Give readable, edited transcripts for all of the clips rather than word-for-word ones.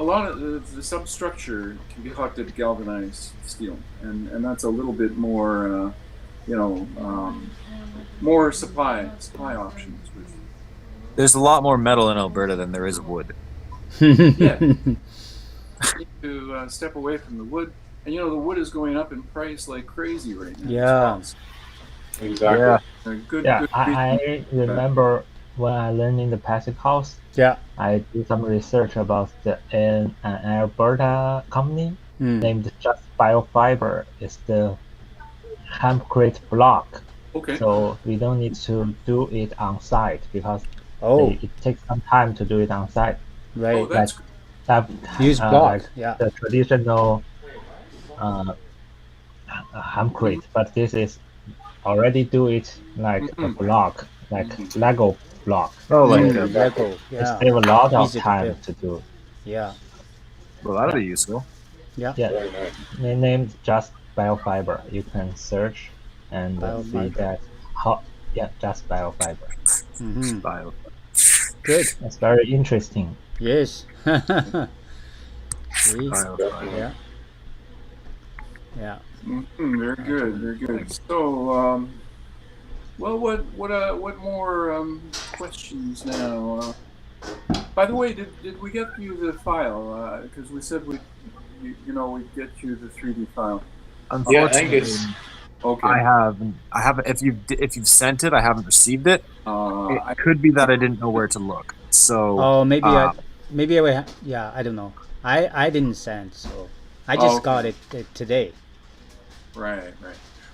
a lot of the substructure can be hooked at galvanized steel, and that's a little bit more, you know, more supply options with. There's a lot more metal in Alberta than there is wood. Yeah, need to step away from the wood, and the wood is going up in price like crazy right now as Yeah. well. So Exactly. Yeah. a Yeah, good reason. I remember when I learned in the passive house, Yeah. I did some research about an Alberta company named Just Biofiber. It's the hempcrete block. Okay. So we don't need to do it on site because Oh, it takes some time to do it on site. Oh, right. Like that's good. that, Use like block. Yeah. the traditional uh, hempcrete, but this is already do it like a Mhm, block, like mhm. Lego block. Oh, like So Lego. it Yeah. save a lot of Easy to time build. to do. Yeah. well, that'll Yeah, be useful. Yeah. yeah. Very nice. They named just biofiber. You can search and see Biofiber. that how. Yeah, just biofiber. Bio. Good. It's very interesting. Yes. See? Bio. Yeah. Yeah. Very good, very good. So, well, what more questions now? By the way, did we get you the file? Because we said we'd we'd get you the 3D file. Yeah, I think Unfortunately, it's Okay. I haven't. If you've sent it, I haven't received it. It I could be that I didn't know where to look. So, Oh, maybe uh, maybe I will. Yeah, I don't know. I didn't send, so I just okay. got it today. Right.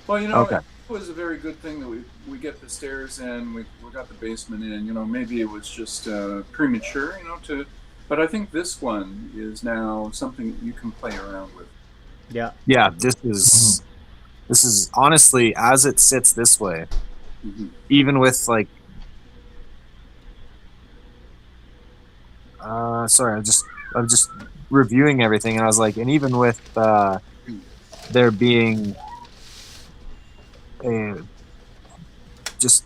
Well, okay. it was a very good thing that we get the stairs in, we got the basement in. Maybe it was just premature, but I think this one is now something you can play around with. Yeah. Yeah, this is honestly, as it sits this way, Mhm. even with like, sorry, I'm just reviewing everything, and I was like, and even with there being a just,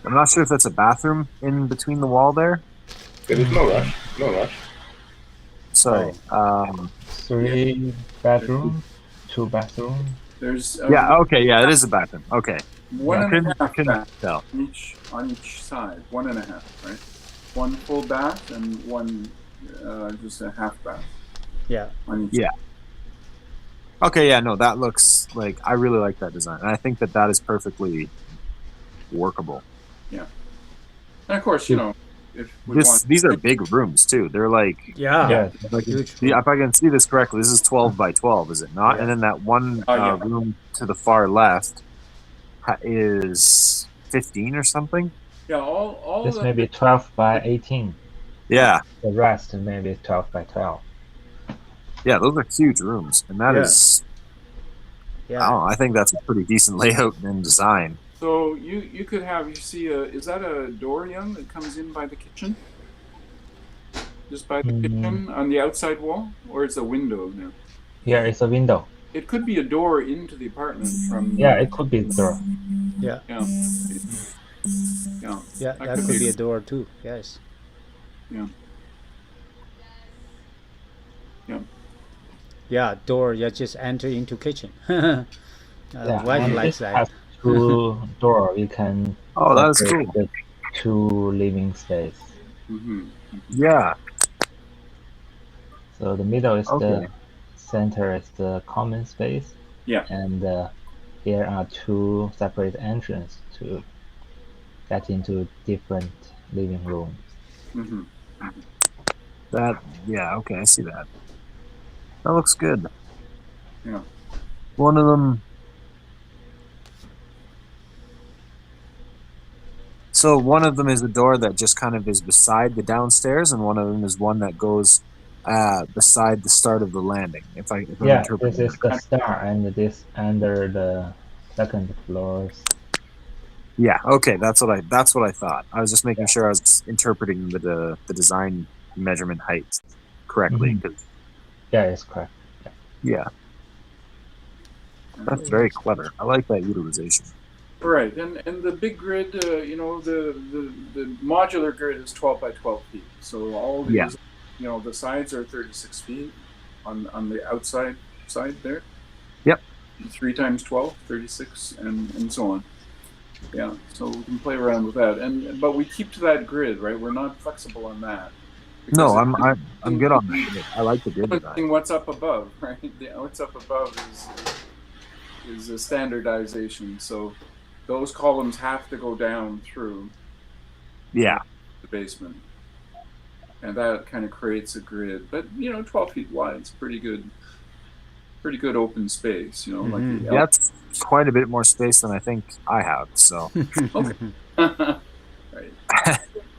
I'm not sure if that's a bathroom in between the wall there. there is no rush. No rush. So, 3 bedroom, 2 bathroom. There's yeah, okay, yeah, it is a bathroom. Okay, one I and a couldn't half bath tell. on each side. 1.5, right? One full bath and one just a half bath Yeah. on each. Yeah. Okay, yeah, no, that looks like, I really like that design, and I think that is perfectly workable. Yeah. And of course, if we want. These are big rooms too. They're like, Yeah. Yeah, like Huge. if I can see this correctly, this is 12 by 12, is it not? Yeah. And then that one Oh, yeah. room to the far left is 15 or something. Yeah, all this of may be 12 by 18. Yeah, The rest maybe 12 by 12. yeah, those are huge rooms, and that Yeah. is, I Yeah. don't know, I think that's a pretty decent layout and design. So you could have, is that a door, Young, that comes in by the kitchen? Just by the kitchen on the outside wall, or it's a window now? Here is a window. It could be a door into the apartment from. Yeah, it could be the door. Yeah. Yeah. Yeah. That could be a door too. Yes. Yeah. Yeah. Yeah. Door. You just enter into kitchen. Yeah, Wife and likes this that. has 2 door. We can Oh, that's separate cool. the 2 living space. Mm-hmm. Yeah, So the middle is Okay. the center is the common space. Yeah. And here are 2 separate entrances to get into different living rooms. Mm-hmm. yeah, okay, I see that. That looks good. Yeah. One of them. So one of them is a door that just kind of is beside the downstairs, and one of them is one that goes beside the start of the landing. If I'm Yeah, interpreting this is that. the star, and this under the second floors. Yeah, okay, that's what I thought. I was just making sure I was interpreting the design measurement height correctly. Mhm. 'Cause, Yeah, it's correct. yeah, that's very clever. I like that utilization. Right, and the big grid, the modular grid is 12 by 12 feet. So all these Yeah. the sides are 36 feet on the outside side there. Yep. 3 times 12, 36, and so on. Yeah, so we can play around with that, but we keep to that grid, right? We're not flexible on that. No, I'm good on that. I like the grid design. What's up above, right? What's up above is a standardization. So those columns have to go down through the basement, and that kind of creates a grid. But 12 feet wide is pretty good open space. Like that's quite a bit more space than I think I have. So okay, right.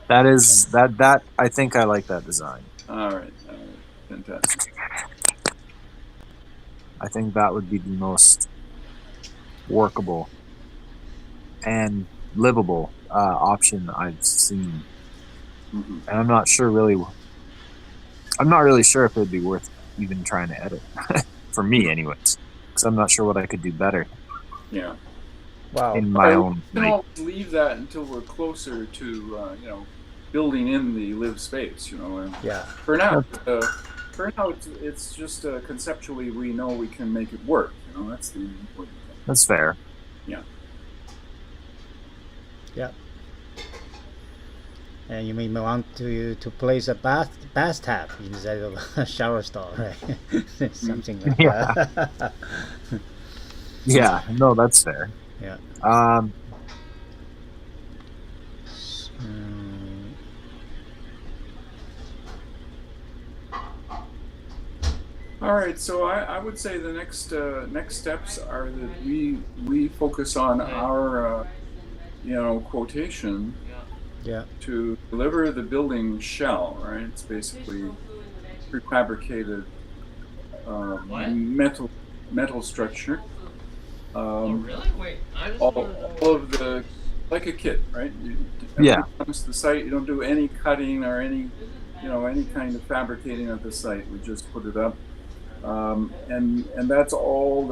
that I think I like that design. All right, fantastic. I think that would be the most workable and livable option I've seen. Mm-hmm. And I'm not really sure if it'd be worth even trying to edit for me, anyways, because I'm not sure what I could do better. Yeah. Wow. In my own. We can always leave that until we're closer to building in the live space. And Yeah. For now, it's just conceptually we know we can make it work. That's the important thing. That's fair. Yeah. Yeah. And you may want to place a bathtub instead of a shower stall, right? Something like that. Yeah. No, that's fair. Yeah. All right, so I would say the next steps are that we focus on our quotation to deliver the building shell, right? It's basically prefabricated metal structure. Really? Wait, I just all of the like a kit, right? Comes to the site, you don't do any cutting or any kind of fabricating at the site. We just put it up. And that's all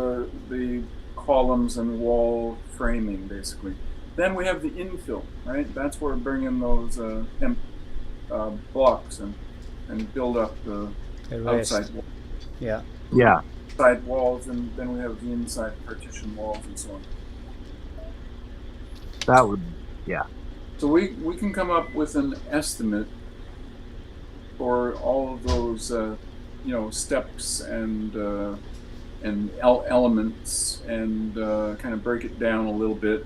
the columns and wall framing, basically. Then we have the infill, right? That's where we bring in those blocks and build up the outside walls. Yeah. Yeah. Side walls, and then we have the inside partition walls and so on. That would, yeah. So we can come up with an estimate for all of those steps and elements, and kind of break it down a little bit,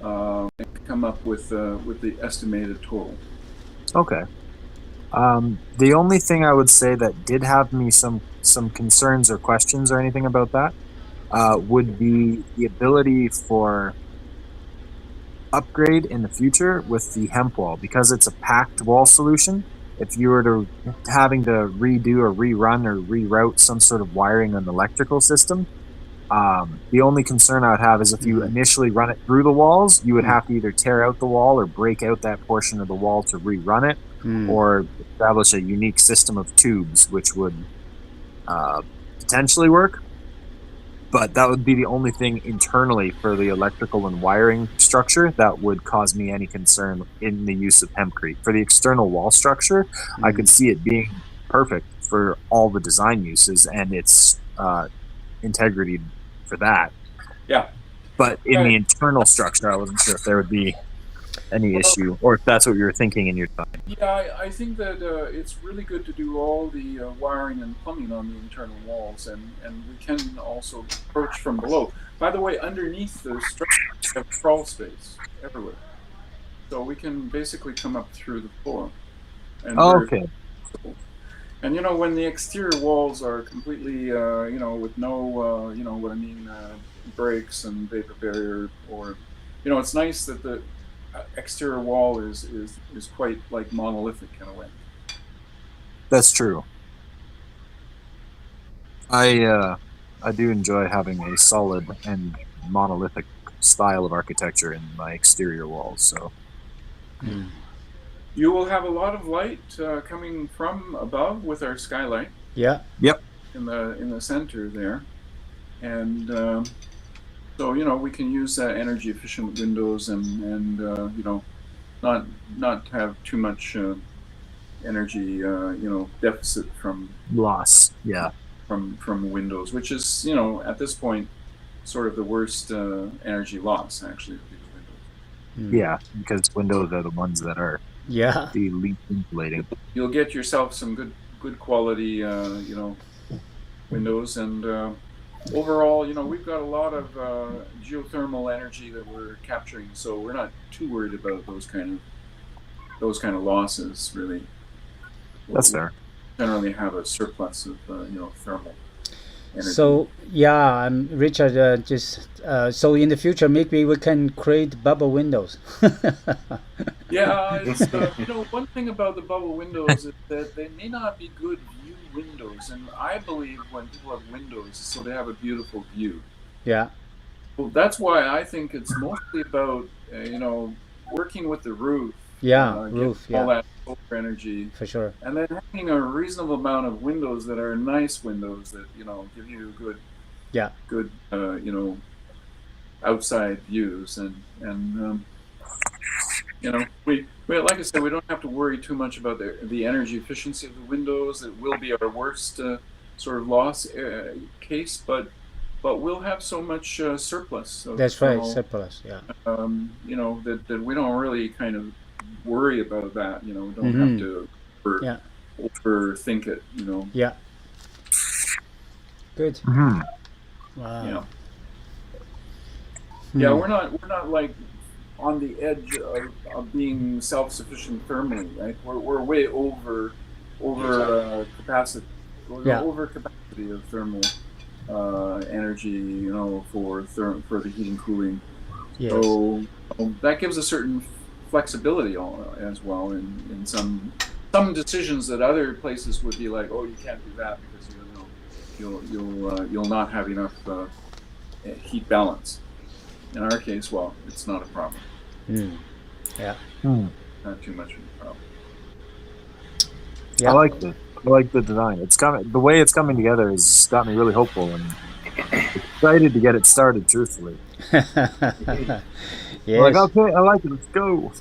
and come up with the estimated total. Okay. The only thing I would say that did have me some concerns or questions or anything about that would be the ability for upgrade in the future with the hemp wall, because it's a packed wall solution. If you were to having to redo or rerun or reroute some sort of wiring on the electrical system, the only concern I would have is if you initially run it through the walls, you would have to either tear out the wall or break out that portion of the wall to rerun it, or establish a unique system of tubes, which would potentially work. But that would be the only thing internally for the electrical and wiring structure that would cause me any concern in the use of hempcrete. For the external wall structure, I could see it being perfect for all the design uses and its integrity for that. Yeah. But in the internal structure, I wasn't sure if there would be any issue, or if that's what you were thinking in your time. Yeah, I think that it's really good to do all the wiring and plumbing on the internal walls, and we can also approach from below. By the way, underneath the structure, we have crawl space everywhere, so we can basically come up through the floor. And okay. And when the exterior walls are completely, with no, breaks and vapor barrier, or, it's nice that the exterior wall is quite like monolithic in a way. That's true. I do enjoy having a solid and monolithic style of architecture in my exterior walls. So you will have a lot of light coming from above with our skylight. Yeah. Yep. In the center there, and so we can use energy efficient windows and not have too much energy deficit from loss. Yeah. From windows, which is at this point sort of the worst energy loss actually would be the windows. Yeah, because windows are the ones that are Yeah. the least insulating. You'll get yourself some good quality windows, and overall we've got a lot of geothermal energy that we're capturing, so we're not too worried about those kind of losses really. That's fair. Generally have a surplus of thermal energy. So yeah, Richard. So in the future, maybe we can create bubble windows. Yeah, it's one thing about the bubble windows is that they may not be good view windows, and I believe when people have windows, so they have a beautiful view. Yeah. Well, that's why I think it's mostly about working with the roof. Yeah, roof. Yeah. All that solar energy. For sure. And then having a reasonable amount of windows that are nice windows that give you good. Yeah. Good outside views, and we like I said, we don't have to worry too much about the energy efficiency of the windows. It will be our worst sort of loss case, but we'll have so much surplus. That's right, surplus. Yeah. That we don't really kind of worry about that. We don't have to overthink it. Yeah. Good. Mm-hmm. Wow. Yeah. Yeah, we're not like on the edge of being self-sufficient thermally, right? We're way over capacity. Over capacity of thermal energy, for the heating cooling. Yes. So that gives a certain flexibility as well in some decisions that other places would be like, oh, you can't do that because you'll not have enough heat balance. In our case, well, it's not a problem. Yeah. Not too much of a problem. Yeah. I like the design. It's coming. The way it's coming together has got me really hopeful and excited to get it started. Truthfully. Yes. Like, okay, I like it. Let's go.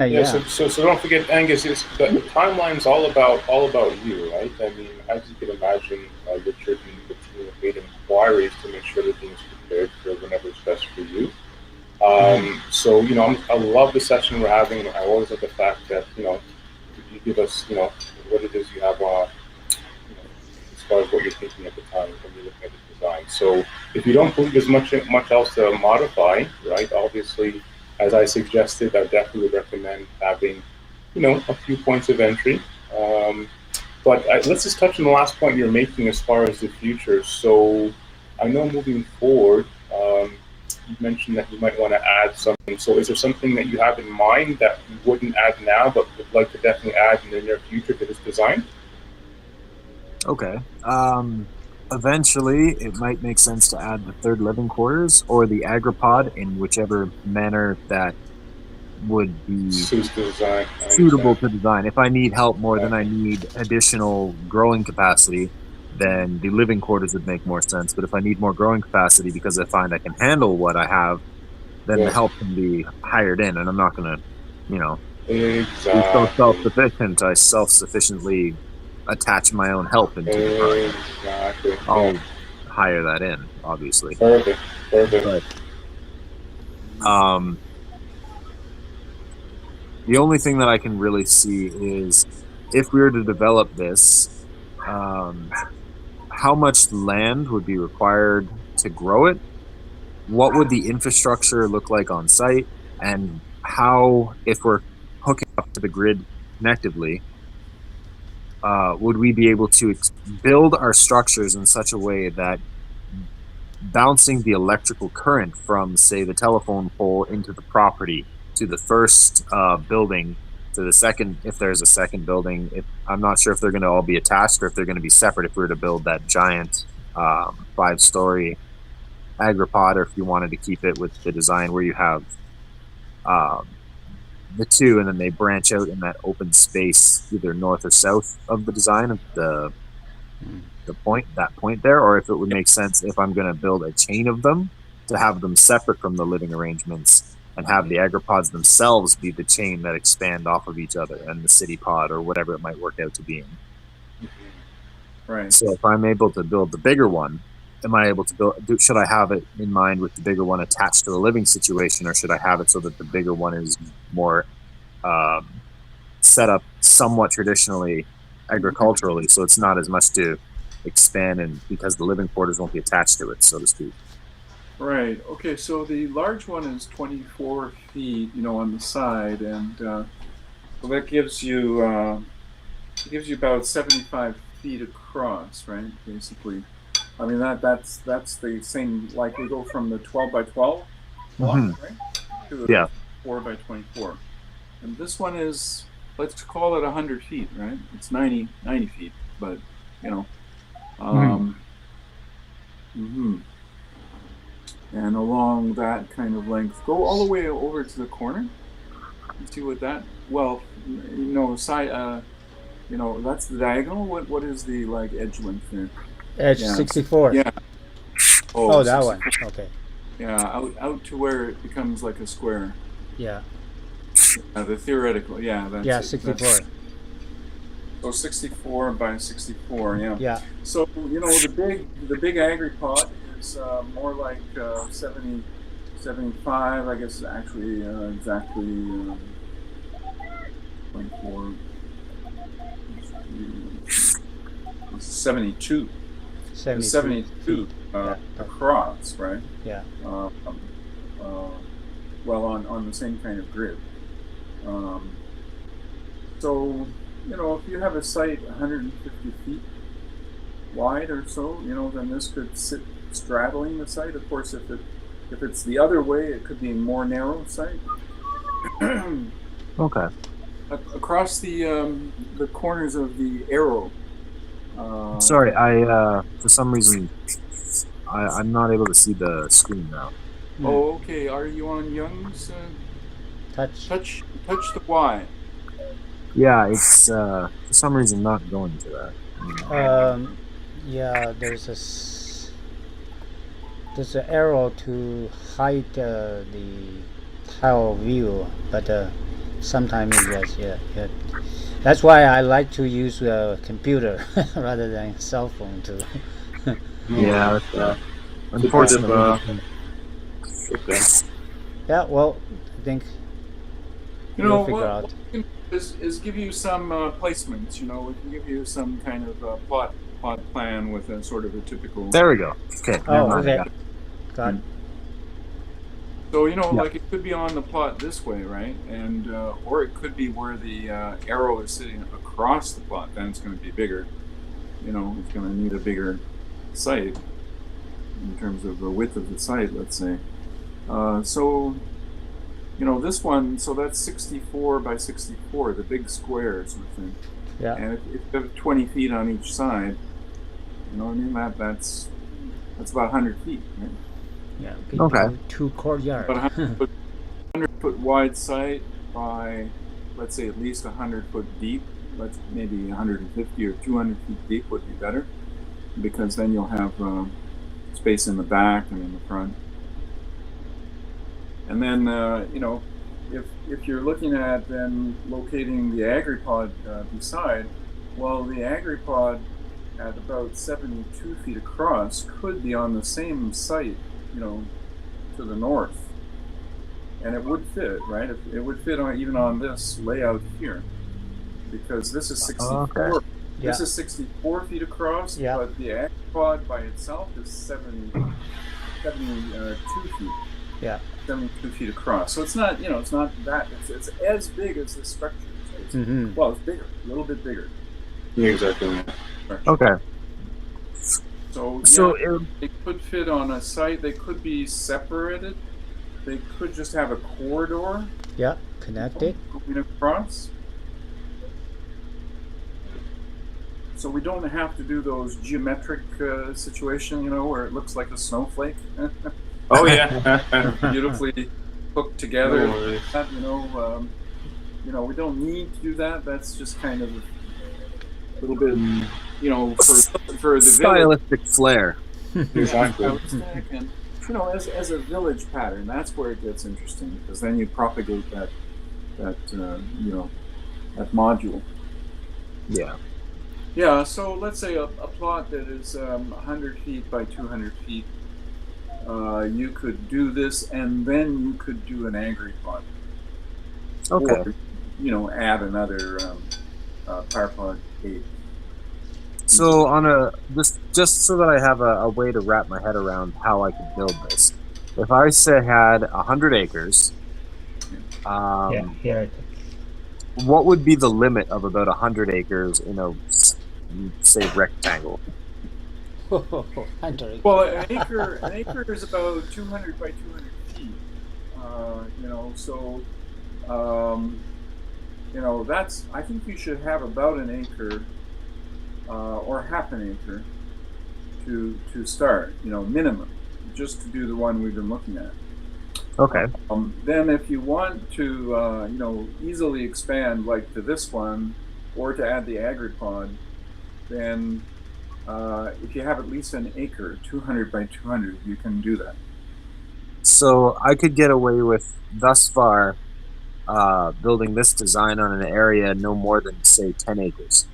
Yeah. So don't forget, Angus. The timeline's all about you, right? I mean, as you can imagine, Richard and the team have made inquiries to make sure everything is prepared for whenever's best for you. So I love the session we're having. I always like the fact that you give us what it is you have as far as what you're thinking at the time when you're looking at the design. So if you don't believe there's much else to modify, right? Obviously, as I suggested, I definitely would recommend having a few points of entry. But let's just touch on the last point you're making as far as the future. So I know moving forward, you mentioned that you might want to add something. So is there something that you have in mind that you wouldn't add now, but would like to definitely add in the near future to this design? Okay. Eventually, it might make sense to add the third living quarters or the AgriPOD in whichever manner that would be suitable to design. If I need help more than I need additional growing capacity, then the living quarters would make more sense. But if I need more growing capacity because I find I can handle what I have, then the help can be hired in, and I'm not going to, be so self-sufficient. I self-sufficiently attach my own help into the project. Exactly. I'll hire that in, obviously. Perfect. But, the only thing that I can really see is if we were to develop this, how much land would be required to grow it? What would the infrastructure look like on site? And how, if we're hooking up to the grid connectively, would we be able to build our structures in such a way that bouncing the electrical current from, say, the telephone pole into the property to the first building to the second, if there's a second building, I'm not sure if they're going to all be attached or if they're going to be separate if we were to build that giant 5-story AgriPOD, or if you wanted to keep it with the design where you have the two and then they branch out in that open space either north or south of the design of the point there, or if it would make sense if I'm going to build a chain of them to have them separate from the living arrangements and have the agripods themselves be the chain that expand off of each other and the city pod or whatever it might work out to be. Right. So if I'm able to build the bigger one, am I able to should I have it in mind with the bigger one attached to the living situation, or should I have it so that the bigger one is more set up somewhat traditionally agriculturally, so it's not as much to expand, and because the living quarters won't be attached to it, so to speak. Right. Okay. So the large one is 24 feet, on the side, and so that gives you about 75 feet across, right? Basically, I mean that's the same. Like we go from the 12 by 12 block, right, to a 4 by 24, and this one is, let's call it 100 feet, right? It's 90 feet, but and along that kind of length, go all the way over to the corner. You see what that? Well, side. That's the diagonal. What is the edge length there? Edge 64. Yeah. Oh, that 64. One. Okay. Yeah, out to where it becomes like a square. Yeah. The theoretical. Yeah. That's 64. So 64 by 64. Yeah. Yeah. So the big agripod is more like 70, 75. I guess actually exactly 24. 72. 72 across, right? Yeah. Well, on the same kind of grid. So, if you have a site 150 feet wide or so, then this could sit straddling the site. Of course, if it's the other way, it could be a more narrow site. Okay. Across the corners of the arrow. Sorry, I for some reason I'm not able to see the screen now. Oh, okay. Are you on Young's? Touch the Y. Yeah, it's for some reason not going to that. Yeah, there's an arrow to hide the tile view, but sometimes yes, yeah. That's why I like to use a computer rather than a cell phone too. Yeah, unfortunately. Yeah, well, I think we'll figure out. What we can do is give you some placements. We can give you some kind of plot plan with a sort of a typical. There we go. Okay. Oh, okay. Got it. So like it could be on the plot this way, right? And or it could be where the arrow is sitting across the plot. Then it's going to be bigger. It's going to need a bigger site in terms of the width of the site, let's say. So this one. So that's 64 by 64, the big square sort of thing. Yeah. And if you have 20 feet on each side, that's about 100 feet, right? Yeah. Okay. 2 courtyards. But 100 foot wide site by, let's say, at least 100 foot deep. Let's maybe 150 or 200 feet deep would be better, because then you'll have space in the back and in the front. And then if you're looking at then locating the agripod beside, well, the agripod at about 72 feet across could be on the same site, to the north, and it would fit, right? It would fit even on this layout here, because this is 64. Okay. Yeah. This is 64 feet across, yeah. But the agripod by itself is 72 feet. Yeah. 72 feet across. So it's not, it's not that. It's as big as this structure. So it's, well, it's bigger, a little bit bigger. Yeah, exactly. Okay. So it could fit on a site. They could be separated. They could just have a corridor. Yeah, connected. Going across. So we don't have to do those geometric situation, where it looks like a snowflake. Oh yeah. Beautifully hooked together. No, we don't need to do that. That's just kind of a little bit, for the stylistic flair. Exactly. as a village pattern, that's where it gets interesting, because then you propagate that module. Yeah. Yeah. So let's say a plot that is 100 feet by 200 feet. You could do this, and then you could do an agri-plot. Okay. Or, add another PyraPOD 8. So on a just so that I have a way to wrap my head around how I could build this. If I had 100 acres, Yeah, here it is. what would be the limit of about 100 acres in a say rectangle? Well, an acre is about 200 by 200 feet. That's. I think you should have about an acre or half an acre to start. Minimum, just to do the one we've been looking at. Okay. Then, if you want to, easily expand, like to this one, or to add the agri-pod, then if you have at least an acre, 200 by 200, you can do that. So I could get away with thus far building this design on an area no more than say 10 acres.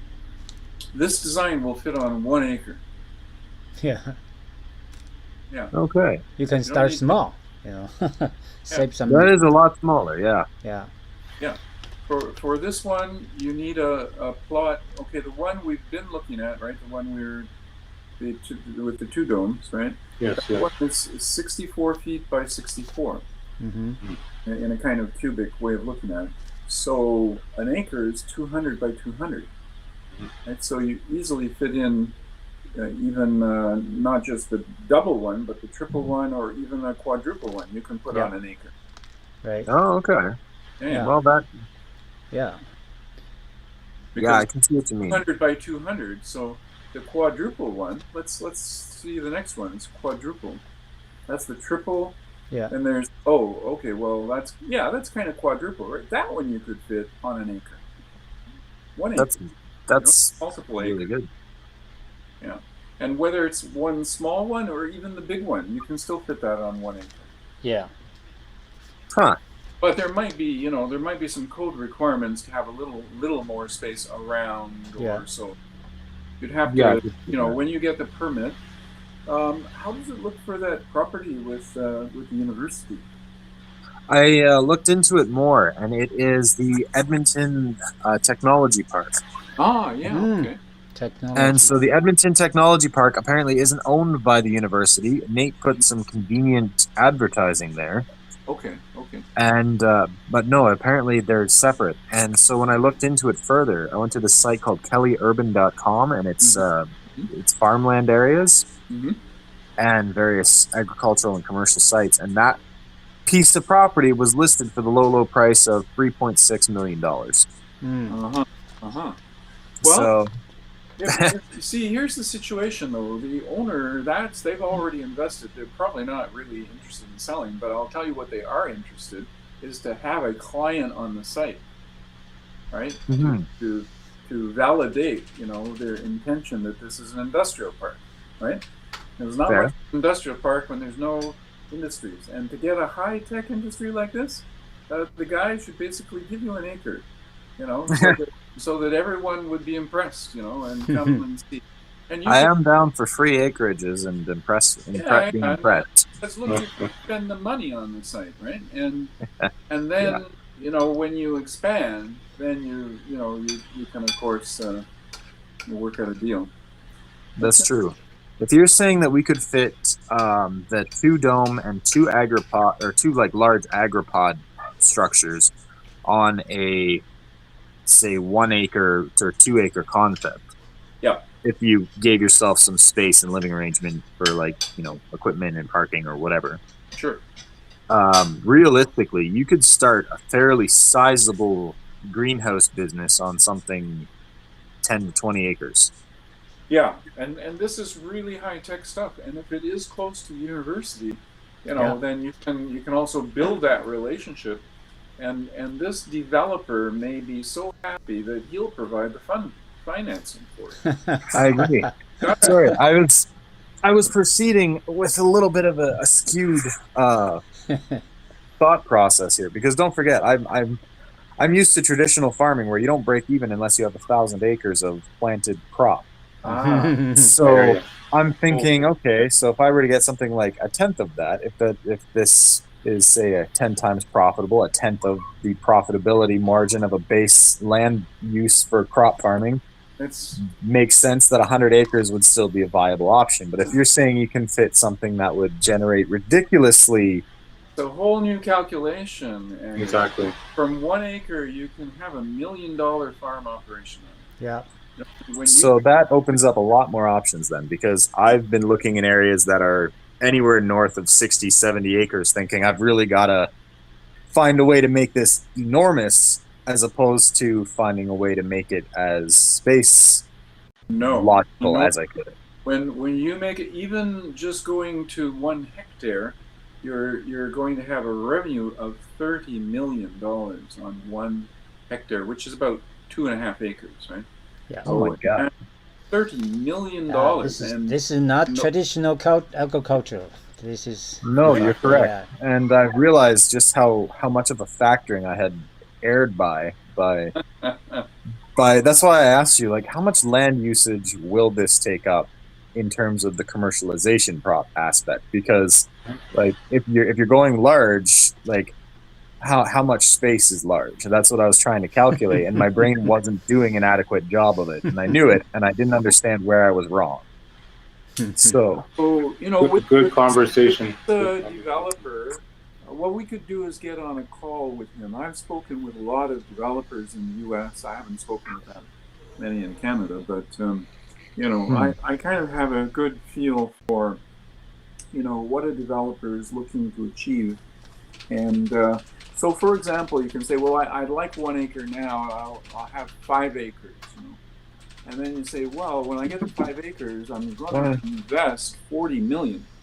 This design will fit on 1 acre. Yeah. Yeah. Okay. You can start small. Save some. That is a lot smaller. Yeah. Yeah. Yeah. For this one, you need a plot. Okay, the one we've been looking at, right? The one with the 2 domes, right? Yes. That one is 64 feet by 64. Mm-hmm. In a kind of cubic way of looking at it. So an acre is 200 by 200. Right? So you easily fit in even not just the double one, but the triple one, or even a quadruple one. You can put on an acre. Right. Oh, okay. Yeah. Well, that. Yeah. Because I can see what you mean. 200 by 200. So the quadruple one. Let's see the next one. It's quadruple. That's the triple. Yeah. And there's okay. Well, that's kind of quadruple, right? That one you could fit on an acre. 1 acre. That's multiple really acres. good. Yeah. And whether it's one small one or even the big one, you can still fit that on 1 acre. Yeah. Huh. But there might be some code requirements to have a little more space around, or so. You'd have to, when you get the permit. How does it look for that property with the university? I looked into it more, and it is the Edmonton Technology Park. Ah, yeah, okay. Technology. And so the Edmonton Technology Park apparently isn't owned by the university. Nate put some convenient advertising there. Okay. And but no, apparently they're separate. And so when I looked into it further, I went to this site called kellyurban.com, and it's farmland areas and various agricultural and commercial sites. And that piece of property was listed for the low price of $3.6 million. Well, so you see, here's the situation though. The owner, they've already invested. They're probably not really interested in selling, but I'll tell you what they are interested is to have a client on the site, right? To validate, their intention that this is an industrial park, right? There's not much industrial park when there's no industries, and to get a high-tech industry like this, the guy should basically give you an acre, so that everyone would be impressed, and come and see. And I am down for free acreages and being impressed. Let's look at spend the money on the site, right? And then when you expand, then you can of course work out a deal. That's true. If you're saying that we could fit the 2 dome and 2 agripod, or 2 large agripod structures on a say 1 acre or 2 acre concept. Yeah. If you gave yourself some space and living arrangement for equipment and parking or whatever. Sure. Realistically, you could start a fairly sizable greenhouse business on something 10 to 20 acres. Yeah, and this is really high-tech stuff. And if it is close to the university, then you can also build that relationship. And this developer may be so happy that he'll provide the financing for it. I agree. Sorry, I I was proceeding with a little bit of a skewed thought process here, because don't forget, I'm used to traditional farming where you don't break even unless you have 1,000 acres of planted crop. So I'm thinking, okay, so if I were to get something like a tenth of that, if this is say a 10 times profitable, a tenth of the profitability margin of a base land use for crop farming, makes sense that 100 acres would still be a viable option. But if you're saying you can fit something that would generate ridiculously, it's a whole new calculation. And exactly. From 1 acre, you can have $1 million farm operation on it. Yeah. So that opens up a lot more options then, because I've been looking in areas that are anywhere north of 60, 70 acres thinking I've really got to find a way to make this enormous, as opposed to finding a way to make it as space logical as I could. When you make it, even just going to 1 hectare, you're going to have a revenue of $30 million on 1 hectare, which is about 2.5 acres, right? Yeah. Oh my God. $30 million. This is not traditional agriculture. This is no, you're correct. Yeah. And I've realized just how much of a factoring I had erred by that's why I asked you, like, how much land usage will this take up in terms of the commercialization aspect? Because like if you're going large, like how much space is large? That's what I was trying to calculate, and my brain wasn't doing an adequate job of it, and I knew it, and I didn't understand where I was wrong. So you know, good conversation. The developer, what we could do is get on a call with him. I've spoken with a lot of developers in the U.S. I haven't spoken with that many in Canada, but you know, I kind of have a good feel for, you know, what a developer is looking to achieve. And so, for example, you can say, well, I'd like 1 acre now. I'll have 5 acres, you know. And then you say, well, when I get to 5 acres, I'm going to invest $40 million.